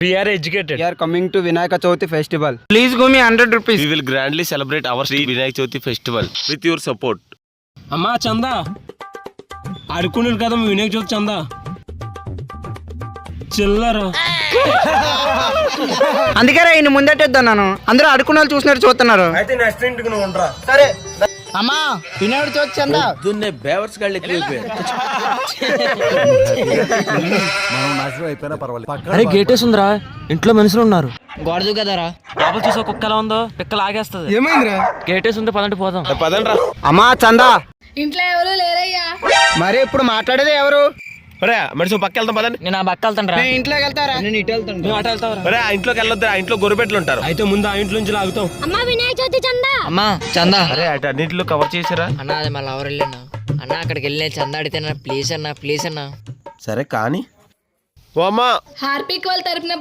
We are educated. We are coming to Vinayaka Chauthi festival. Please give me 100 rupees. We will grandly celebrate our Sri Vinayak Chavithi festival with your support. అమ్మా చందా అడుకున్నాను కదా మీ వినాయక చవితి చందా చిల్లరా. అందుకే ఈయన ముందెట్టేద్దన్నాను. అందరూ అడుకున్న వాళ్ళు చూసినట్టు చూస్తున్నారు. అయితే నెక్స్ట్ ఇంటికి నువ్వు ఉండరా. సరే అమ్మా వినాయకుడు చవితి చందా. బేవర్స్ గాళ్ళు ఎక్కువైపోయారు. అరే గేటేస్ ఉందిరా, ఇంట్లో మనుషులు ఉన్నారు. గోడదు కదరా. లోపల చూసా కుక్క ఎలా ఉందో, పిక్క లాగేస్తుంది. ఏమైందిరా? గేటేస్ ఉంటే పదండి పోదాం. పదండ్రా. అమ్మా చందా. ఇంట్లో ఎవరు లేరయ్యా. మరి ఇప్పుడు మాట్లాడేది ఎవరు? మరి పక్క వెళ్తాం పదండి. నేను ఆ బక్క వెళ్తాను రా. నేను ఇంట్లోకి వెళ్తారా? నేను ఇటు వెళ్తాను. నువ్వు అటు వెళ్తావురా. ఆ ఇంట్లోకి వెళ్ళొద్దు, ఆ ఇంట్లో గొర్రెపెట్లు ఉంటారు. అయితే ముందు ఆ ఇంట్లో నుంచి లాగుతాం. అమ్మా వినాయక చవితి చందా. అమ్మా చందా. అరే అటు అన్నింటిలో కవర్ చేసారా? అన్న అది మళ్ళీ ఎవరు వెళ్ళాను అన్న, అక్కడికి వెళ్ళిన చందా అడితే ప్లీజ్ అన్న ప్లీజ్ అన్న. సరే కానీ ఓ అమ్మా హార్పిక్ వాళ్ళ తరపున